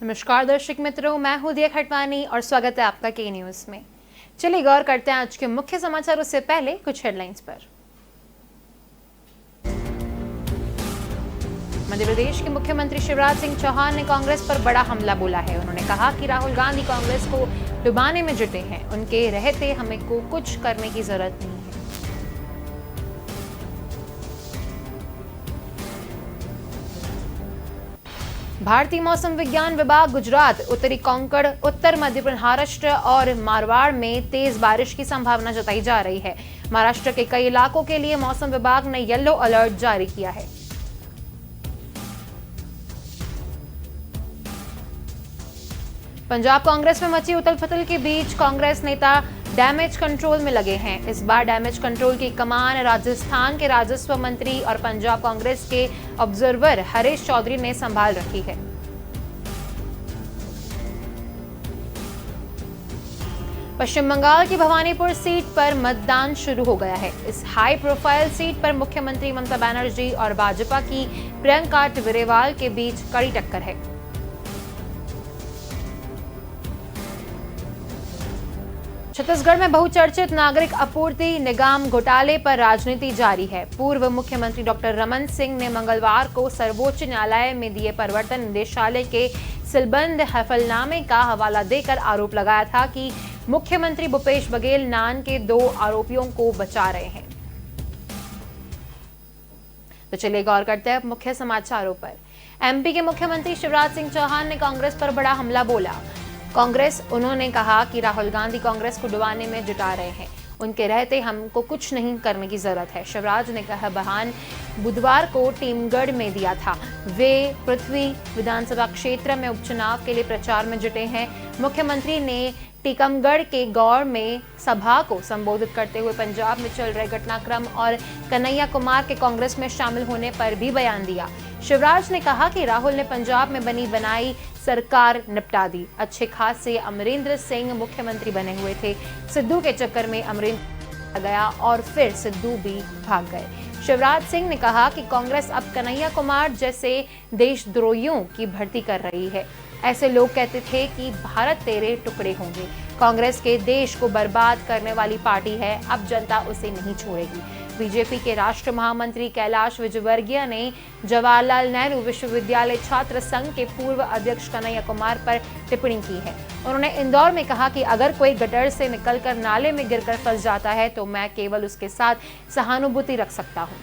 नमस्कार दर्शक मित्रों, मैं हूं दिया खटवानी और स्वागत है आपका के न्यूज में। चलिए गौर करते हैं आज के मुख्य समाचारों से पहले कुछ हेडलाइंस पर। मध्य प्रदेश के मुख्यमंत्री शिवराज सिंह चौहान ने कांग्रेस पर बड़ा हमला बोला है। उन्होंने कहा कि राहुल गांधी कांग्रेस को डुबाने में जुटे हैं, उनके रहते हमें को कुछ करने की जरूरत नहीं है। भारतीय मौसम विज्ञान विभाग गुजरात, उत्तरी कोंकण, उत्तर मध्य महाराष्ट्र और मारवाड़ में तेज बारिश की संभावना जताई जा रही है। महाराष्ट्र के कई इलाकों के लिए मौसम विभाग ने येलो अलर्ट जारी किया है। पंजाब कांग्रेस में मची उथल-पुथल के बीच कांग्रेस नेता डैमेज कंट्रोल में लगे हैं। इस बार डैमेज कंट्रोल की कमान राजस्थान के राजस्व मंत्री और पंजाब कांग्रेस के ऑब्जर्वर हरीश चौधरी ने संभाल रखी है। पश्चिम बंगाल की भवानीपुर सीट पर मतदान शुरू हो गया है। इस हाई प्रोफाइल सीट पर मुख्यमंत्री ममता बनर्जी और भाजपा की प्रियंका टिबरेवाल के बीच कड़ी टक्कर है। छत्तीसगढ़ में बहुचर्चित नागरिक आपूर्ति निगम घोटाले पर राजनीति जारी है। पूर्व मुख्यमंत्री डॉक्टर रमन सिंह ने मंगलवार को सर्वोच्च न्यायालय में दिए प्रवर्तन निदेशालय के सीलबंद हलफनामे का हवाला देकर आरोप लगाया था कि मुख्यमंत्री भूपेश बघेल नान के 2 आरोपियों को बचा रहे हैं। तो चलिए गौर करते हैं मुख्य समाचारों पर। एमपी के मुख्यमंत्री शिवराज सिंह चौहान ने कांग्रेस पर बड़ा हमला बोला। उन्होंने कहा कि राहुल गांधी कांग्रेस को डुबाने में जुटा रहे हैं, उनके रहते हमको कुछ नहीं करने की जरूरत है। शिवराज ने कहा बयान बुधवार को टीमगढ़ में दिया था। वे पृथ्वी विधानसभा क्षेत्र में उपचुनाव के लिए प्रचार में जुटे हैं। मुख्यमंत्री ने टीकमगढ़ के गौर में सभा को संबोधित करते हुए पंजाब में चल रहे घटनाक्रम और कन्हैया कुमार के कांग्रेस में शामिल होने पर भी बयान दिया। शिवराज ने कहा कि राहुल ने पंजाब में बनी बनाई सरकार निपटा दी। अच्छे खासे अमरिंदर सिंह मुख्यमंत्री बने हुए थे। सिद्धू के चक्कर में अमरिंदर गया और फिर सिद्धू भी भाग गए। शिवराज सिंह ने कहा कि कांग्रेस अब कन्हैया कुमार जैसे देशद्रोहियों की भर्ती कर रही है। ऐसे लोग कहते थे कि भारत तेरे टुकड़े होंगे। कांग्रेस के देश को बर्बाद करने वाली पार्टी है, अब जनता उसे नहीं छोड़ेगी। बीजेपी के राष्ट्रीय महामंत्री कैलाश विजयवर्गीय ने जवाहरलाल नेहरू विश्वविद्यालय छात्र संघ के पूर्व अध्यक्ष कन्हैया कुमार पर टिप्पणी की है। उन्होंने इंदौर में कहा कि अगर कोई गटर से निकलकर नाले में गिरकर फंस जाता है तो मैं केवल उसके साथ सहानुभूति रख सकता हूं।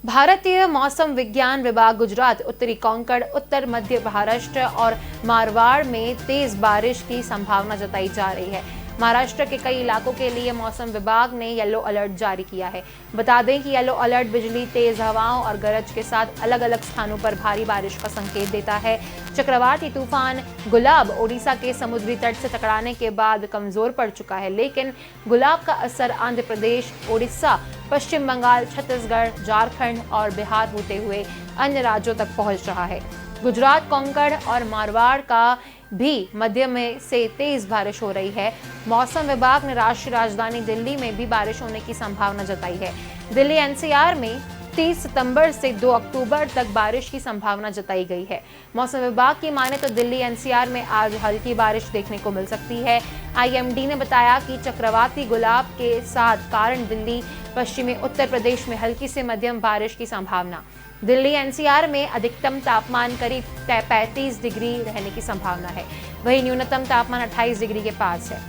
भारतीय मौसम विज्ञान विभाग गुजरात, उत्तरी कोंकण, उत्तर मध्य महाराष्ट्र और मारवाड़ में तेज बारिश की संभावना जताई जा रही है। महाराष्ट्र के कई इलाकों के लिए मौसम विभाग ने येलो अलर्ट जारी किया है। बता दें कि येलो अलर्ट बिजली, तेज हवाओं और गरज के साथ अलग अलग स्थानों पर भारी बारिश का संकेत देता है। चक्रवाती तूफान गुलाब ओडिशा के समुद्री तट से टकराने के बाद कमजोर पड़ चुका है, लेकिन गुलाब का असर आंध्र प्रदेश, ओडिशा, पश्चिम बंगाल, छत्तीसगढ़, झारखंड और बिहार होते हुए अन्य राज्यों तक पहुंच रहा है। गुजरात, कोंकण और मारवाड़ का भी मध्य में से तेज बारिश हो रही है। मौसम विभाग ने राष्ट्रीय राजधानी दिल्ली में भी बारिश होने की संभावना जताई है। दिल्ली एनसीआर में 30 सितंबर से 2 अक्टूबर तक बारिश की संभावना जताई गई है। मौसम विभाग की माने तो दिल्ली एनसीआर में आज हल्की बारिश देखने को मिल सकती है। आईएमडी ने बताया कि चक्रवाती गुलाब के साथ कारण दिल्ली, पश्चिमी उत्तर प्रदेश में हल्की से मध्यम बारिश की संभावना। दिल्ली एनसीआर में अधिकतम तापमान करीब 35 डिग्री रहने की संभावना है, वहीं न्यूनतम तापमान 28 डिग्री के पास है।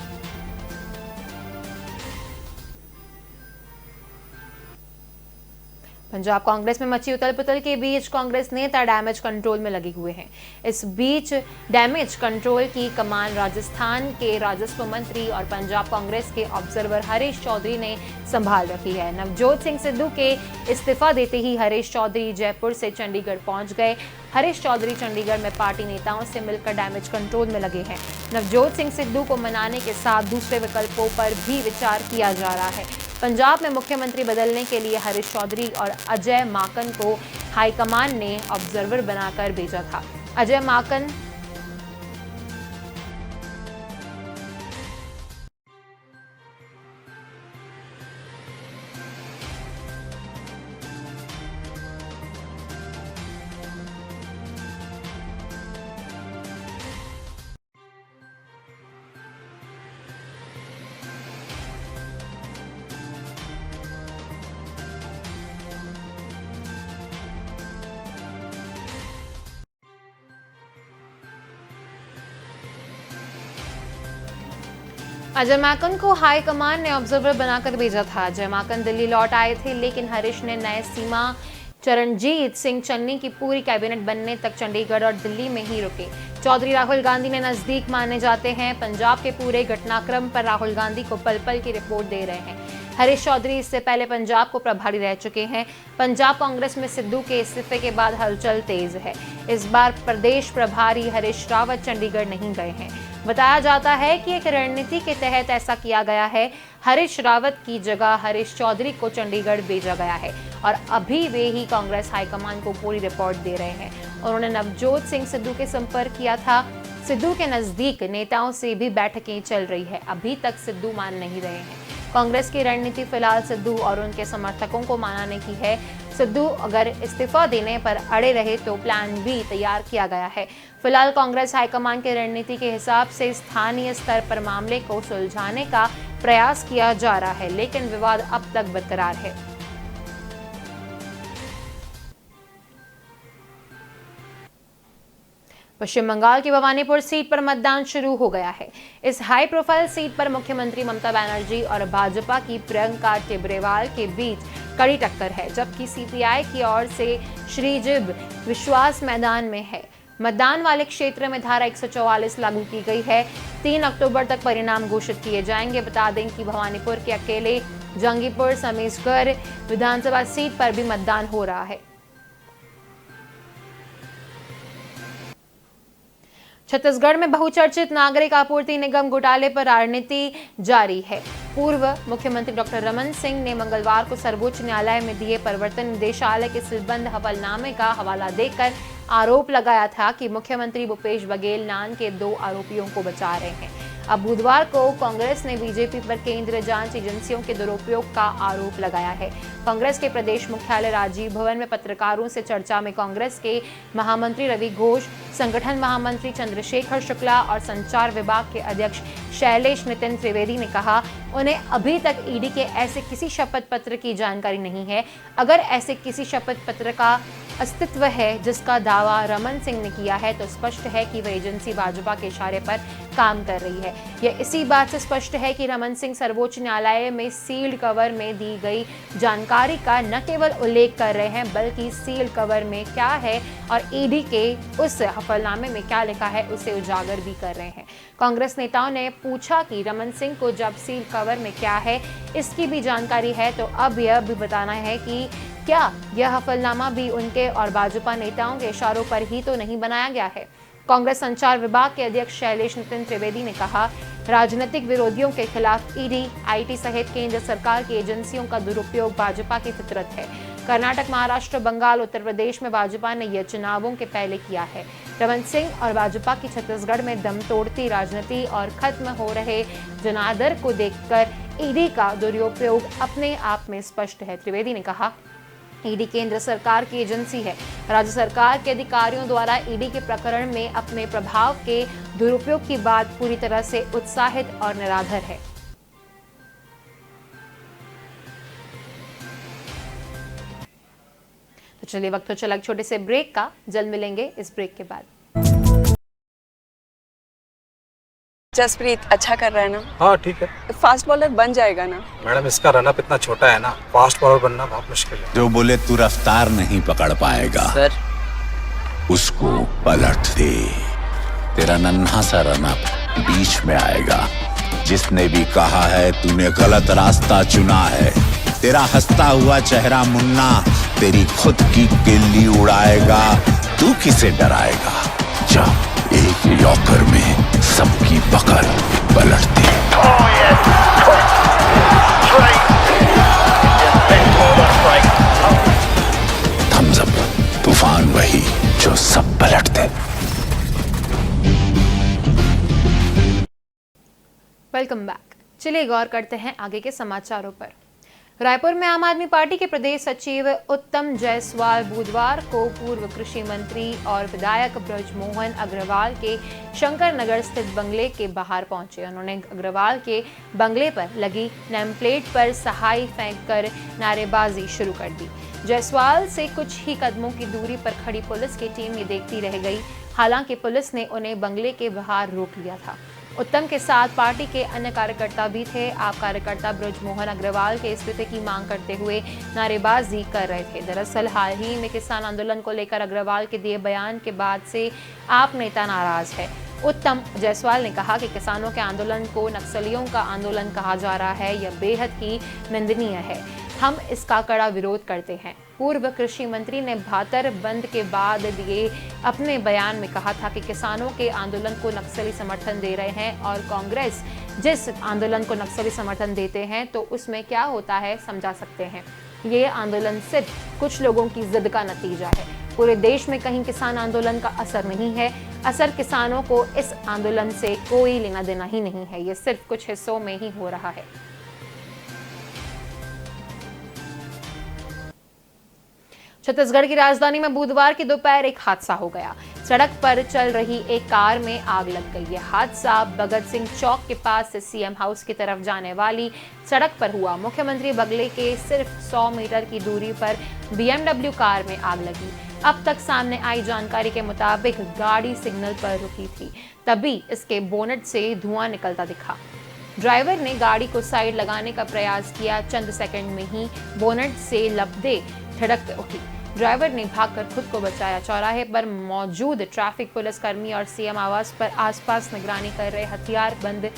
पंजाब कांग्रेस में मची उथल-पुथल के बीच कांग्रेस नेता डैमेज कंट्रोल में लगे हुए हैं। इस बीच डैमेज कंट्रोल की कमान राजस्थान के राजस्व मंत्री और पंजाब कांग्रेस के ऑब्जर्वर हरीश चौधरी ने संभाल रखी है। नवजोत सिंह सिद्धू के इस्तीफा देते ही हरीश चौधरी जयपुर से चंडीगढ़ पहुंच गए। हरीश चौधरी चंडीगढ़ में पार्टी नेताओं से मिलकर डैमेज कंट्रोल में लगे हैं। नवजोत सिंह सिद्धू को मनाने के साथ दूसरे विकल्पों पर भी विचार किया जा रहा है। पंजाब में मुख्यमंत्री बदलने के लिए हरीश चौधरी और अजय माकन को हाईकमान ने ऑब्जर्वर बनाकर भेजा था। अजय माकन अजय माकन को हाईकमान ने ऑब्जर्वर बनाकर भेजा था। अजय माकन दिल्ली लौट आए थे, लेकिन हरीश ने नए सीमा चरणजीत सिंह चन्नी की पूरी कैबिनेट बनने तक चंडीगढ़ और दिल्ली में ही रुके। चौधरी राहुल गांधी ने नजदीक माने जाते हैं। पंजाब के पूरे घटनाक्रम पर राहुल गांधी को पल पल की रिपोर्ट दे रहे हैं। हरीश चौधरी इससे पहले पंजाब को प्रभारी रह चुके हैं। पंजाब कांग्रेस में सिद्धू के इस्तीफे के बाद हलचल तेज है। इस बार प्रदेश प्रभारी हरीश रावत चंडीगढ़ नहीं गए हैं। बताया जाता है कि एक रणनीति के तहत ऐसा किया गया है। हरीश रावत की जगह हरीश चौधरी को चंडीगढ़ भेजा गया है और अभी वे ही कांग्रेस हाईकमान को पूरी रिपोर्ट दे रहे हैं। उन्होंने नवजोत सिंह सिद्धू के संपर्क किया था। सिद्धू के नजदीक नेताओं से भी बैठकें चल रही है। अभी तक सिद्धू मान नहीं रहे हैं। कांग्रेस की रणनीति फिलहाल सिद्धू और उनके समर्थकों को मनाने की है। सिद्धू अगर इस्तीफा देने पर अड़े रहे तो प्लान बी तैयार किया गया है। फिलहाल कांग्रेस हाईकमान की रणनीति के हिसाब से स्थानीय स्तर पर मामले को सुलझाने का प्रयास किया जा रहा है, लेकिन विवाद अब तक बरकरार है। पश्चिम बंगाल की भवानीपुर सीट पर मतदान शुरू हो गया है। इस हाई प्रोफाइल सीट पर मुख्यमंत्री ममता बनर्जी और भाजपा की प्रियंका टिब्रेवाल के बीच कड़ी टक्कर है, जबकि सीपीआई की ओर से श्रीजिब विश्वास मैदान में है। मतदान वाले क्षेत्र में धारा 144 लागू की गई है। 3 अक्टूबर तक परिणाम घोषित किए जाएंगे। बता दें कि भवानीपुर के अकेले जंगीपुर समेसगढ़ विधानसभा सीट पर भी मतदान हो रहा है। छत्तीसगढ़ में बहुचर्चित नागरिक आपूर्ति निगम घोटाले पर रणनीति जारी है। पूर्व मुख्यमंत्री डॉक्टर रमन सिंह ने मंगलवार को सर्वोच्च न्यायालय में दिए प्रवर्तन निदेशालय के सीलबंद हवालनामे का हवाला देकर आरोप लगाया था कि मुख्यमंत्री भूपेश बघेल नान के 2 आरोपियों को बचा रहे हैं। अब बुधवार को कांग्रेस ने बीजेपी पर केंद्रीय जांच एजेंसियों के दुरुपयोग का आरोप लगाया है। कांग्रेस के प्रदेश मुख्यालय राजीव भवन में पत्रकारों से चर्चा में कांग्रेस के महामंत्री रवि घोष, संगठन महामंत्री चंद्रशेखर शुक्ला और संचार विभाग के अध्यक्ष शैलेश नितिन त्रिवेदी ने कहा, उन्हें अभी तक ईडी के ऐसे किसी शपथ पत्र की जानकारी नहीं है। अगर ऐसे किसी शपथ पत्र का अस्तित्व है जिसका दावा रमन सिंह ने किया है, तो स्पष्ट है कि वह एजेंसी भाजपा के इशारे पर काम कर रही है। यह इसी बात से स्पष्ट है कि रमन सिंह सर्वोच्च न्यायालय में सील्ड कवर में दी गई जानकारी का न केवल उल्लेख कर रहे हैं, बल्कि सील्ड कवर में क्या है और ईडी के उस हलफनामे में क्या लिखा है उसे उजागर भी कर रहे हैं। कांग्रेस नेताओं ने पूछा कि रमन सिंह को जब सील्ड कवर में क्या है इसकी भी जानकारी है, तो अब यह भी बताना है कि क्या यह हलफनामा भी उनके और भाजपा नेताओं के इशारों पर ही तो नहीं बनाया गया है। कांग्रेस संचार विभाग के अध्यक्ष शैलेश नितिन त्रिवेदी ने कहा, राजनीतिक विरोधियों के खिलाफ ईडी, आईटी सहित केंद्र सरकार की एजेंसियों का दुरुपयोग भाजपा की फितरत है। कर्नाटक, महाराष्ट्र, बंगाल, उत्तर प्रदेश में भाजपा ने यह चुनावों के पहले किया है। रमन सिंह और भाजपा की छत्तीसगढ़ में दम तोड़ती राजनीति और खत्म हो रहे जनादर को देखकर ईडी का दुरुपयोग अपने आप में स्पष्ट है। त्रिवेदी ने कहा, ईडी केंद्र सरकार की एजेंसी है। राज्य सरकार के अधिकारियों द्वारा ईडी के प्रकरण में अपने प्रभाव के दुरुपयोग की बात पूरी तरह से उत्साहित और निराधार है। तो चलिए, वक्त तो चला छोटे से ब्रेक का। जल्द मिलेंगे इस ब्रेक के बाद। जसप्रीत अच्छा कर रहा है ना? हाँ ठीक है। फास्ट बॉलर बन जाएगा ना? मैडम इसका रनअप इतना छोटा है ना, फास्ट बॉलर बनना बहुत मुश्किल है। जो बोले तू रफ्तार नहीं पकड़ पाएगा सर, उसको पलट दे। तेरा नन्हा सा रनअप बीच में आएगा। जिसने भी कहा है तूने गलत रास्ता चुना है, तेरा हंसता हुआ चेहरा मुन्ना तेरी खुद की किल्ली उड़ाएगा। तू किसे डराएगा? जा एक यॉर्कर में सबकी पकड़ पलट दे। थम्स अप, तूफान वही जो सब पलट दे। Welcome back. चलिए गौर करते हैं आगे के समाचारों पर। रायपुर में आम आदमी पार्टी के प्रदेश सचिव उत्तम जायसवाल बुधवार को पूर्व कृषि मंत्री और विधायक ब्रजमोहन अग्रवाल के शंकर नगर स्थित बंगले के बाहर पहुंचे। उन्होंने अग्रवाल के बंगले पर लगी नेमप्लेट पर सहाय फेंककर नारेबाजी शुरू कर दी। जायसवाल से कुछ ही कदमों की दूरी पर खड़ी पुलिस की टीम ये देखती रह गई। हालांकि पुलिस ने उन्हें बंगले के बाहर रोक लिया था। उत्तम के साथ पार्टी के अन्य कार्यकर्ता भी थे। आप कार्यकर्ता ब्रजमोहन अग्रवाल के इस्तीफे की मांग करते हुए नारेबाजी कर रहे थे। दरअसल हाल ही में किसान आंदोलन को लेकर अग्रवाल के दिए बयान के बाद से आप नेता नाराज है। उत्तम जायसवाल ने कहा कि किसानों के आंदोलन को नक्सलियों का आंदोलन कहा जा रहा है, यह बेहद ही निंदनीय है। हम इसका कड़ा विरोध करते हैं। पूर्व कृषि मंत्री ने भातर बंद के बाद दिए अपने बयान में कहा था कि किसानों के आंदोलन को नक्सली समर्थन दे रहे हैं और कांग्रेस जिस आंदोलन को नक्सली समर्थन देते हैं तो उसमें क्या होता है समझा सकते हैं। ये आंदोलन सिर्फ कुछ लोगों की जिद का नतीजा है। पूरे देश में कहीं किसान आंदोलन का असर नहीं है। असर किसानों को इस आंदोलन से कोई लेना देना ही नहीं है। ये सिर्फ कुछ हिस्सों में ही हो रहा है। छत्तीसगढ़ की राजधानी में बुधवार की दोपहर एक हादसा हो गया। सड़क पर चल रही एक कार में आग लग गई। यह हादसा भगत सिंह चौक के पास से सीएम हाउस की तरफ जाने वाली सड़क पर हुआ। मुख्यमंत्री बगले के सिर्फ 100 मीटर की दूरी पर बीएमडब्ल्यू कार में आग लगी। अब तक सामने आई जानकारी के मुताबिक गाड़ी सिग्नल पर रुकी थी, तभी इसके बोनट से धुआं निकलता दिखा। ड्राइवर ने गाड़ी को साइड लगाने का प्रयास किया। चंद सेकंड में ही बोनट से लपटे धड़क उठी। ड्राइवर ने भागकर खुद को बचाया। चौराहे पर मौजूद ट्रैफिक पुलिसकर्मी और सीएम आवास पर आसपास निगरानी कर रहे हथियारबंद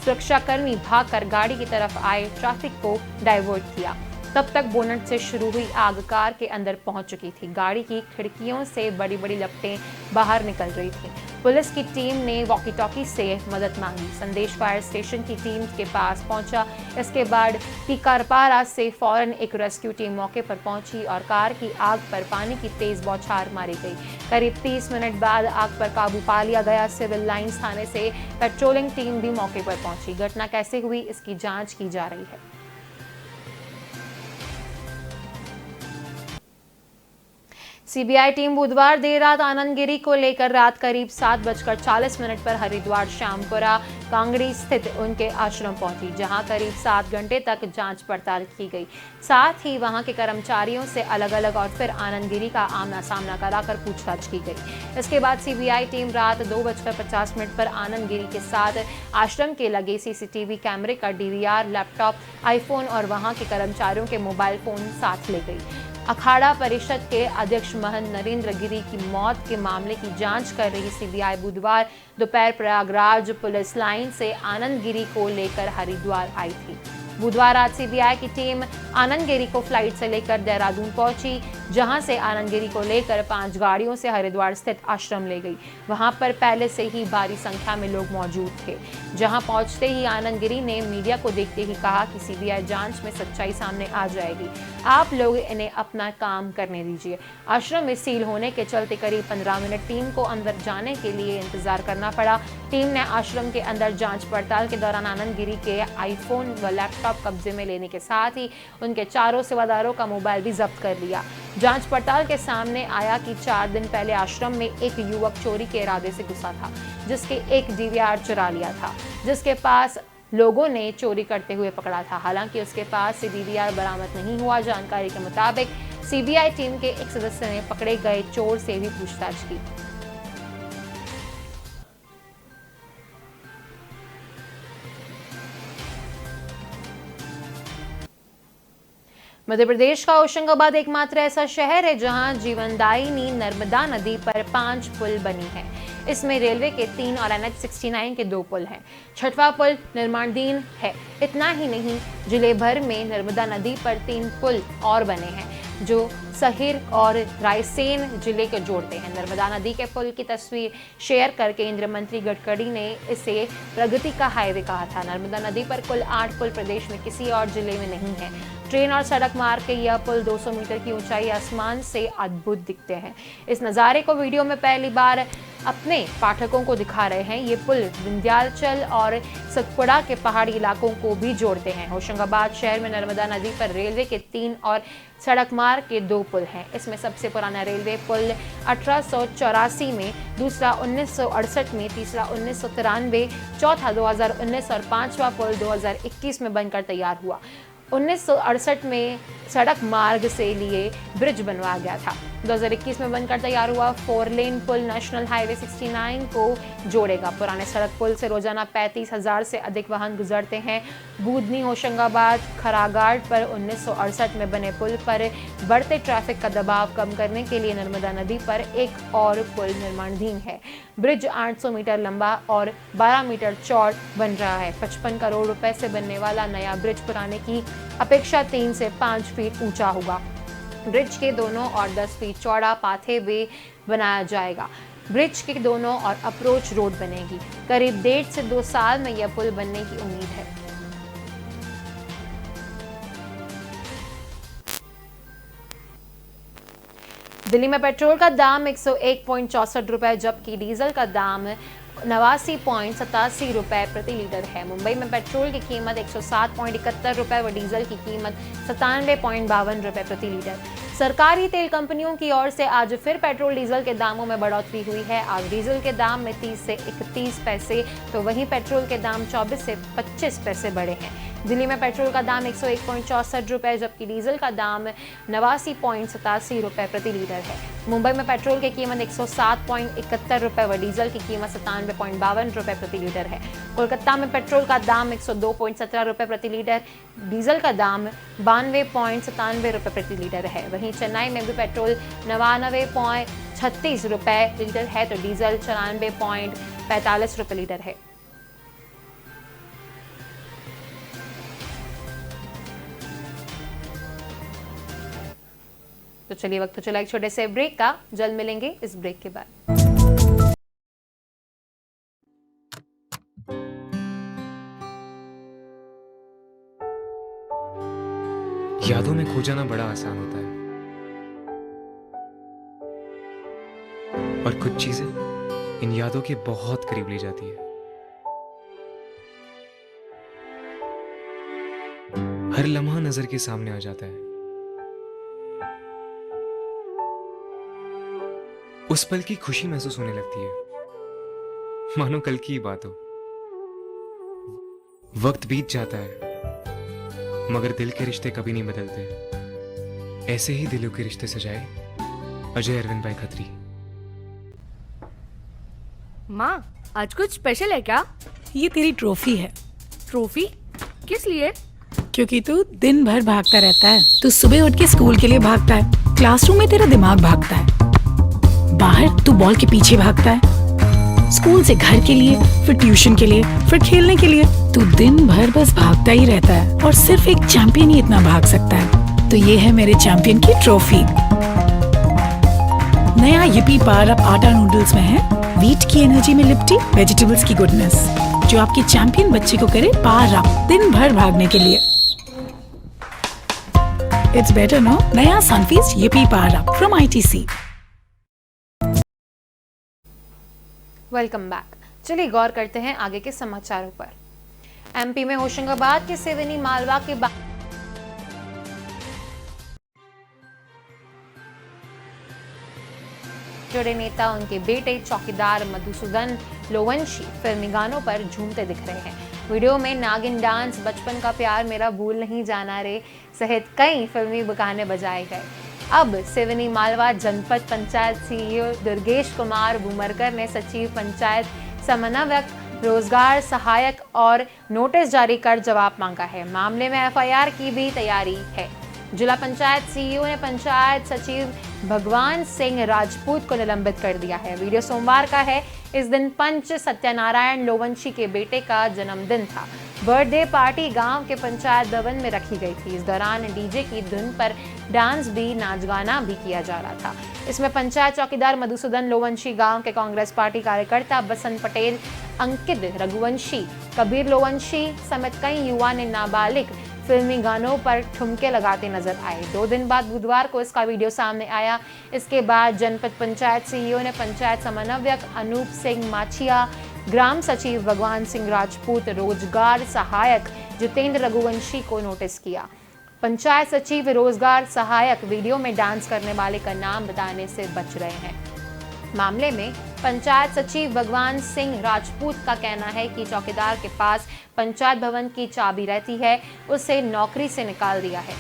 सुरक्षाकर्मी भागकर गाड़ी की तरफ आए, ट्रैफिक को डाइवर्ट किया। तब तक बोनट से शुरू हुई आग कार के अंदर पहुंच चुकी थी। गाड़ी की खिड़कियों से बड़ी बड़ी लपटें बाहर निकल रही थी। पुलिस की टीम ने वॉकी टॉकी से मदद मांगी। संदेश फायर स्टेशन की टीम के पास पहुंचा। इसके बाद टीकारपारा से फौरन एक रेस्क्यू टीम मौके पर पहुंची और कार की आग पर पानी की तेज बौछार मारी गई। करीब 30 मिनट बाद आग पर काबू पा लिया गया। सिविल लाइंस थाने से पेट्रोलिंग टीम भी मौके पर पहुंची। घटना कैसे हुई इसकी जांच की जा रही है। सीबीआई टीम बुधवार देर रात आनंद गिरी को लेकर रात करीब 7:40 पर हरिद्वार श्यामपुरा कांगड़ी स्थित उनके आश्रम पहुंची, जहां करीब 7 घंटे तक जांच पड़ताल की गई। साथ ही वहां के कर्मचारियों से अलग अलग और फिर आनंद गिरी का आमना सामना कराकर पूछताछ की गई। इसके बाद सीबीआई टीम रात 2:50 पर आनंद गिरी के साथ आश्रम के लगे सीसीटीवी कैमरे का डीवीआर, लैपटॉप, आईफोन और वहां के कर्मचारियों के मोबाइल फोन साथ ले गई। अखाड़ा परिषद के अध्यक्ष महंत नरेंद्र गिरी की मौत के मामले की जांच कर रही सीबीआई बुधवार दोपहर प्रयागराज पुलिस लाइन से आनंद गिरी को लेकर हरिद्वार आई थी। बुधवार रात सीबीआई की टीम आनंद गिरी को फ्लाइट से लेकर देहरादून पहुंची, जहां से आनंद गिरी को लेकर 5 गाड़ियों से हरिद्वार स्थित आश्रम ले गई। वहां पर पहले से ही भारी संख्या में लोग मौजूद थे। जहां पहुंचते ही आनंद गिरी ने मीडिया को देखते ही कहा कि सीबीआई जांच में सच्चाई सामने आ जाएगी, आप लोग इन्हें अपना काम करने दीजिए। आश्रम में सील होने के चलते करीब 15 मिनट टीम को अंदर जाने के लिए इंतजार करना पड़ा। टीम ने आश्रम के अंदर जांच पड़ताल के दौरान आनंद गिरी के आईफोन व लैपटॉप कब्जे में लेने के साथ ही उनके 4 सेवादारों का मोबाइल भी जब्त कर लिया। जांच पड़ताल के सामने आया कि 4 दिन पहले आश्रम में एक युवक चोरी के इरादे से घुसा था, जिसके एक डीवीआर चुरा लिया था, जिसके पास लोगों ने चोरी करते हुए पकड़ा था। हालांकि उसके पास से डीवीआर बरामद नहीं हुआ। जानकारी के मुताबिक सीबीआई टीम के एक सदस्य ने पकड़े गए चोर से भी पूछताछ की। मध्य प्रदेश का होशंगाबाद एकमात्र ऐसा शहर है जहां जीवनदायिनी नर्मदा नदी पर 5 पुल बनी है। इसमें रेलवे के 3 और NH 69 के 2 पुल हैं। 6वां पुल निर्माणाधीन है। इतना ही नहीं, जिले भर में नर्मदा नदी पर 3 पुल और बने हैं जो सहिर और रायसेन जिले को जोड़ते हैं। नर्मदा नदी के पुल की तस्वीर शेयर कर केंद्रीय मंत्री गडकरी ने इसे प्रगति का हाईवे कहा था। नर्मदा नदी पर कुल 8 पुल प्रदेश में किसी और जिले में नहीं है। ट्रेन और सड़क मार्ग के यह पुल 200 मीटर की ऊंचाई आसमान से अद्भुत दिखते हैं। इस नज़ारे को वीडियो में पहली बार अपने पाठकों को दिखा रहे हैं। ये पुल विंध्याचल और सतपुड़ा के पहाड़ी इलाकों को भी जोड़ते हैं। होशंगाबाद शहर में नर्मदा नदी पर रेलवे के 3 और सड़क मार्ग के 2 पुल हैं। इसमें सबसे पुराना रेलवे पुल 1884 में, दूसरा 1968 में, तीसरा 1993, चौथा 2019 और 5वां पुल 2021 में बनकर तैयार हुआ। 1968 में सड़क मार्ग से लिए ब्रिज बनवाया गया था। 2021 में बनकर तैयार हुआ 4 लेन पुल नेशनल हाईवे 69 को जोड़ेगा। पुराने सड़क पुल से रोजाना 35,000 से अधिक वाहन गुजरते हैं। बूदनी होशंगाबाद खराघाट पर 1968 में बने पुल पर बढ़ते ट्रैफिक का दबाव कम करने के लिए नर्मदा नदी पर एक और पुल निर्माणाधीन है। ब्रिज 800 मीटर लंबा और 12 मीटर चौड़ बन रहा है। 55 करोड़ रुपए से बनने वाला नया ब्रिज पुराने की अपेक्षा 3 से 5 फीट ऊंचा होगा। ब्रिज के दोनों और 10 फीट चौड़ा पाथे वे बनाया जाएगा। ब्रिज के दोनों और अप्रोच रोड बनेगी। करीब 1.5 से 2 साल में यह पुल बनने की उम्मीद है। दिल्ली में पेट्रोल का दाम 101.64 रुपए जबकि डीजल का दाम 89.87 रुपए प्रति लीटर है। मुंबई में पेट्रोल की कीमत 107.71 रुपए व डीजल की कीमत 97.52 रुपए प्रति लीटर। सरकारी तेल कंपनियों की ओर से आज फिर पेट्रोल डीजल के दामों में बढ़ोतरी हुई है। आज डीजल के दाम में 30 से 31 पैसे तो वहीं पेट्रोल के दाम 24 से 25 पैसे बढ़े हैं। दिल्ली में पेट्रोल का दाम 101.64 रुपए जबकि डीजल का दाम 89.87 रुपए प्रति लीटर है। मुंबई में पेट्रोल की कीमत 107.71 रुपए व डीजल की कीमत 97.52 रुपए प्रति लीटर है। कोलकाता में पेट्रोल का दाम 102.17 रुपए प्रति लीटर, डीजल का दाम 92.97 रुपए प्रति लीटर है। वहीं चेन्नई में भी पेट्रोल 99.36 रुपए लीटर है तो डीजल 94.45 रुपए लीटर है। तो चलिए वक्त तो चला एक छोटे से ब्रेक का, जल्द मिलेंगे इस ब्रेक के बाद। यादों में खो जाना बड़ा आसान होता है और कुछ चीजें इन यादों के बहुत करीब ले जाती है। हर लम्हा नजर के सामने आ जाता है। उस पल की खुशी महसूस होने लगती है मानो कल की ही बात हो। वक्त बीत जाता है मगर दिल के रिश्ते कभी नहीं बदलते। ऐसे ही दिलों के रिश्ते सजाए अजय अरविंद भाई खत्री। माँ आज कुछ स्पेशल है क्या? ये तेरी ट्रॉफी है। ट्रॉफी किस लिए? क्योंकि तू दिन भर भागता रहता है। तू सुबह उठ के स्कूल के लिए भागता है, क्लासरूम में तेरा दिमाग भागता है, बाहर तू बॉल के पीछे भागता है, स्कूल से घर के लिए, फिर ट्यूशन के लिए, फिर खेलने के लिए। तू दिन भर बस भागता ही रहता है और सिर्फ एक चैंपियन ही इतना भाग सकता है। तो ये है मेरे चैंपियन की ट्रॉफी। नया yippee पावर अप आटा नूडल्स में है व्हीट की एनर्जी में लिपटी वेजिटेबल्स की गुडनेस, जो आपके चैंपियन बच्चे को करे पावर अप दिन भर भागने के लिए। It's better no. नया Sunfeast yippee power up from ITC। Welcome back. चलिए गौर करते हैं आगे के समाचारों पर। एमपी में होशंगाबाद के सिवनी मालवा के जुड़े नेता उनके बेटे चौकीदार मधुसूदन लोवंशी फिल्मी गानों पर झूमते दिख रहे हैं। वीडियो में नागिन डांस, बचपन का प्यार मेरा भूल नहीं जाना रे सहित कई फिल्मी गाने बजाए गए। अब सिवनी मालवा जनपद पंचायत सीईओ दुर्गेश कुमार बुमरकर ने सचिव पंचायत समन्वयक, रोजगार सहायक और नोटिस जारी कर जवाब मांगा है। मामले में FIR की भी तैयारी है। जिला पंचायत सीईओ ने पंचायत सचिव भगवान सिंह राजपूत को निलंबित कर दिया है। वीडियो सोमवार का है। इस दिन पंच सत्यनारायण लोवंशी के बेटे का जन्मदिन था। बर्थडे पार्टी गांव के पंचायत भवन में रखी गई थी। इस दौरान डीजे की धुन पर डांस भी, नाच गाना भी किया जा रहा था। इसमें पंचायत चौकीदार मधुसूदन लोवंशी, गांव के कांग्रेस पार्टी कार्यकर्ता बसंत पटेल, अंकित रघुवंशी, कबीर लोवंशी समेत कई युवा ने नाबालिग फिल्मी गानों पर ठुमके लगाते नजर आए। 2 दिन बाद बुधवार को इसका वीडियो सामने आया। इसके बाद जनपद पंचायत सीईओ ने पंचायत समन्वयक अनूप सिंह माछिया, ग्राम सचिव भगवान सिंह राजपूत, रोजगार सहायक जितेंद्र रघुवंशी को नोटिस किया। पंचायत सचिव रोजगार सहायक वीडियो में डांस करने वाले का नाम बताने से बच रहे हैं। मामले में पंचायत सचिव भगवान सिंह राजपूत का कहना है कि चौकीदार के पास पंचायत भवन की चाबी रहती है, उसे नौकरी से निकाल दिया है।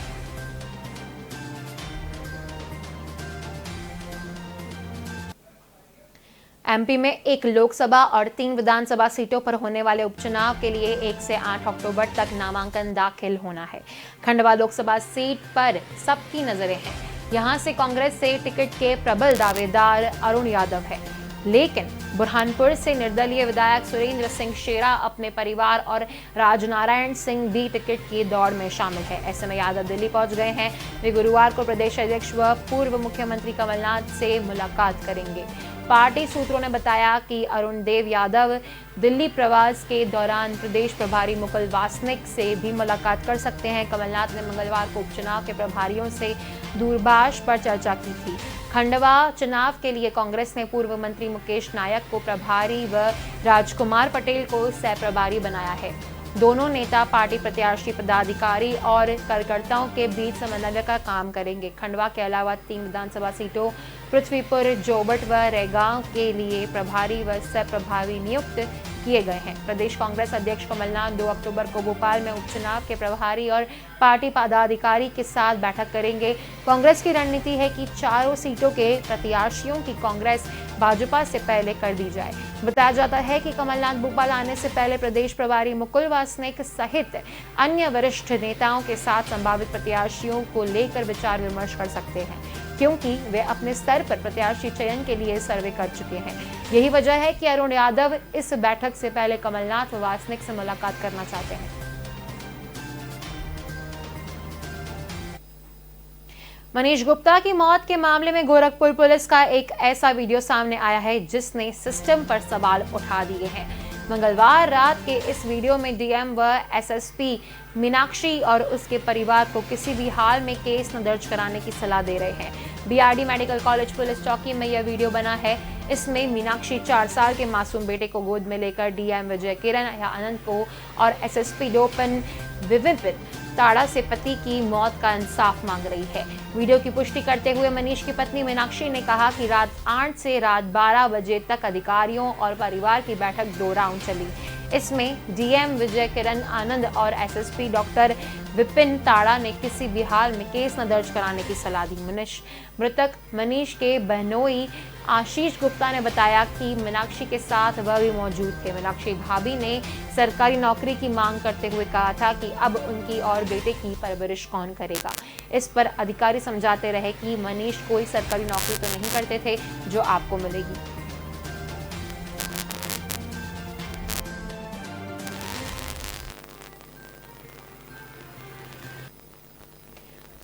एमपी में 1 लोकसभा और 3 विधानसभा सीटों पर होने वाले उपचुनाव के लिए 1 से 8 अक्टूबर तक नामांकन दाखिल होना है। खंडवा लोकसभा सीट पर सबकी नजरें हैं। यहां से कांग्रेस से टिकट के प्रबल दावेदार अरुण यादव है, लेकिन बुरहानपुर से निर्दलीय विधायक सुरेंद्र सिंह शेरा अपने परिवार और राजनारायण सिंह भी टिकट की दौड़ में शामिल है। ऐसे में यादव दिल्ली पहुंच गए हैं। वे गुरुवार को प्रदेश अध्यक्ष व पूर्व मुख्यमंत्री कमलनाथ से मुलाकात करेंगे। पार्टी सूत्रों ने बताया कि अरुण देव यादव दिल्ली प्रवास के दौरान प्रदेश प्रभारी मुकुल वासनिक से भी मुलाकात कर सकते हैं। कमलनाथ ने मंगलवार को उपचुनाव के प्रभारियों से दूरभाष पर चर्चा की थी। खंडवा चुनाव के लिए कांग्रेस ने पूर्व मंत्री मुकेश नायक को प्रभारी व राजकुमार पटेल को सह प्रभारी बनाया है। दोनों नेता पार्टी प्रत्याशी, पदाधिकारी और कार्यकर्ताओं के बीच समन्वय का काम करेंगे। खंडवा के अलावा 3 विधानसभा सीटों पृथ्वीपुर, जोबट व रेगांव के लिए प्रभारी व सह प्रभारी नियुक्त किए गए हैं। प्रदेश कांग्रेस अध्यक्ष कमलनाथ 2 अक्टूबर को भोपाल में उपचुनाव के प्रभारी और पार्टी पदाधिकारी के साथ बैठक करेंगे। कांग्रेस की रणनीति है कि चारों सीटों के प्रत्याशियों की कांग्रेस भाजपा से पहले कर दी जाए। बताया जाता है कि कमलनाथ भोपाल आने से पहले प्रदेश प्रभारी मुकुल वासनिक सहित अन्य वरिष्ठ नेताओं के साथ संभावित प्रत्याशियों को लेकर विचार विमर्श कर सकते हैं, क्योंकि वे अपने स्तर पर प्रत्याशी चयन के लिए सर्वे कर चुके हैं। यही वजह है कि अरुण यादव इस बैठक से पहले कमलनाथ व वासनिक से मुलाकात करना चाहते हैं। मनीष गुप्ता की मौत के मामले में गोरखपुर पुलिस का एक ऐसा वीडियो सामने आया है जिसने सिस्टम पर सवाल उठा दिए हैं। मंगलवार रात के इस वीडियो में डीएम व एसएसपी मीनाक्षी और उसके परिवार को किसी भी हाल में केस न दर्ज कराने की सलाह दे रहे हैं। बीआरडी मेडिकल कॉलेज पुलिस चौकी में यह वीडियो बना है। इसमें मीनाक्षी 4 साल के मासूम बेटे को गोद में लेकर डीएम विजय किरण या अनंत को और एसएसपी डोपन विविपिन ताड़ा से पति की मौत का इंसाफ मांग रही है। वीडियो की पुष्टि करते हुए मनीष की पत्नी मीनाक्षी ने कहा कि रात 8 से रात 12 बजे तक अधिकारियों और परिवार की बैठक 2 राउंड चली। इसमें डीएम विजय किरण आनंद और एसएसपी डॉक्टर विपिन ताड़ा ने किसी भी हाल में केस न दर्ज कराने की सलाह दी। मृतक मनीष के बहनोई आशीष गुप्ता ने बताया कि मीनाक्षी के साथ वह भी मौजूद थे। मीनाक्षी भाभी ने सरकारी नौकरी की मांग करते हुए कहा था कि अब उनकी और बेटे की परवरिश कौन करेगा। इस पर अधिकारी समझाते रहे कि मनीष कोई सरकारी नौकरी तो नहीं करते थे जो आपको मिलेगी।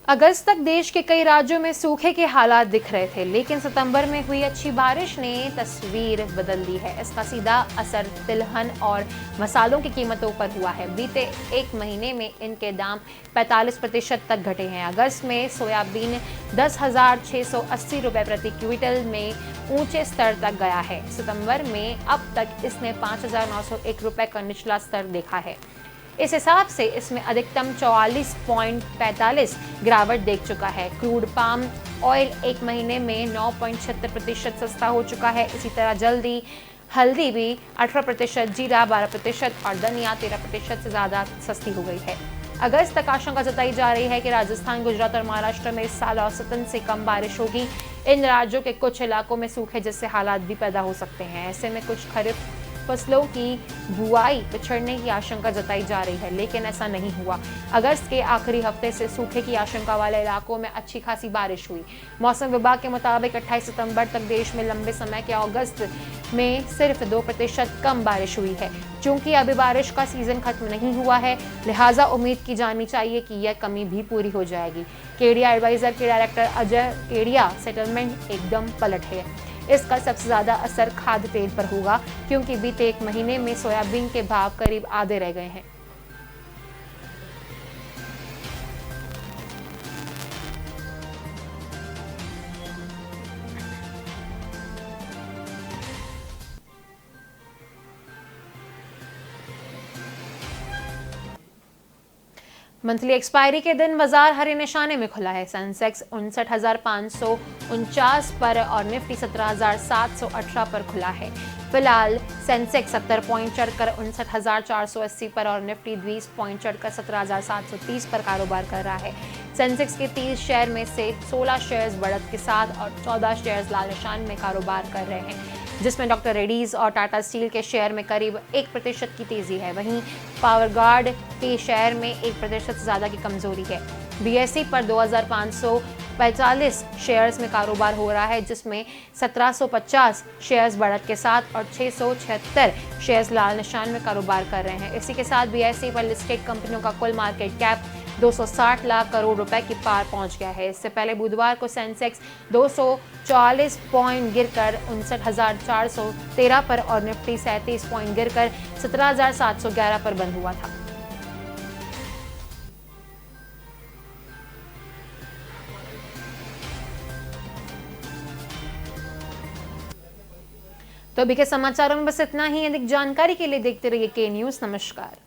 अगस्त तक देश के कई राज्यों में सूखे के हालात दिख रहे थे, लेकिन सितंबर में हुई अच्छी बारिश ने तस्वीर बदल दी है। इसका सीधा असर तिलहन और मसालों की कीमतों पर हुआ है। बीते 1 महीने में इनके दाम 45% तक घटे हैं। अगस्त में सोयाबीन 10,680 रुपए प्रति क्विंटल में ऊंचे स्तर तक गया है। सितंबर में अब तक इसने 5,901 रुपए का निचला स्तर देखा है। इस हिसाब से इसमें अधिकतम 44.45 गिरावट देख चुका है। क्रूड पाम ऑयल 1 महीने में 9.76% सस्ता हो चुका है। इसी तरह हल्दी भी 18%, जीरा 12% और धनिया 13% से ज़्यादा सस्ती हो गई है। अगस्त तक आशंका जताई जा रही है कि राजस्थान, गुजरात और महाराष्ट्र में इस साल औसतन से कम बारिश होगी। इन राज्यों के कुछ इलाकों में सूखे जैसे हालात भी पैदा हो सकते हैं। ऐसे में कुछ खरीफ फसलों की बुआई पिछड़ने की आशंका जताई जा रही है, लेकिन ऐसा नहीं हुआ। अगस्त के आखिरी हफ्ते से सूखे की आशंका वाले इलाकों में अच्छी खासी बारिश हुई। मौसम विभाग के मुताबिक 28 सितंबर तक देश में लंबे समय के अगस्त में सिर्फ 2% कम बारिश हुई है। चूंकि अभी बारिश का सीजन खत्म नहीं हुआ है, लिहाजा उम्मीद की जानी चाहिए कि यह कमी भी पूरी हो जाएगी। केडिया एडवाइजर के डायरेक्टर अजय केडिया सेटलमेंट एकदम पलट है। इसका सबसे ज्यादा असर खाद्य तेल पर होगा, क्योंकि बीते 1 महीने में सोयाबीन के भाव करीब आधे रह गए हैं। मंथली एक्सपायरी के दिन बाजार हरे निशाने में खुला है। सेंसेक्स 59,549 पर और निफ्टी 17,718 पर खुला है। फिलहाल सेंसेक्स 70 पॉइंट चढ़कर 59,480 पर और निफ्टी 20 पॉइंट चढ़कर 17,730 पर कारोबार कर रहा है। सेंसेक्स के 30 शेयर में से 16 शेयर्स बढ़त के साथ और 14 शेयर्स लाल निशान में कारोबार कर रहे हैं। जिसमें डॉक्टर रेड्डीज और टाटा स्टील के शेयर में करीब 1% की तेजी है। वहीं पावर गार्ड के शेयर में 1% से ज़्यादा की कमजोरी है। BSE पर 2545 शेयर्स में कारोबार हो रहा है, जिसमें 1750 शेयर्स बढ़त के साथ और 676 शेयर्स लाल निशान में कारोबार कर रहे हैं। इसी के साथ BSE पर लिस्टेड कंपनियों का कुल मार्केट कैप 260 लाख करोड़ रुपए की पार पहुंच गया है। इससे पहले बुधवार को सेंसेक्स 244 पॉइंट गिरकर 59,413 पर और निफ्टी 37 पॉइंट गिरकर 17,711 पर बंद हुआ था। तो अभी के समाचारों में बस इतना ही। अधिक जानकारी के लिए देखते रहिए के न्यूज़। नमस्कार।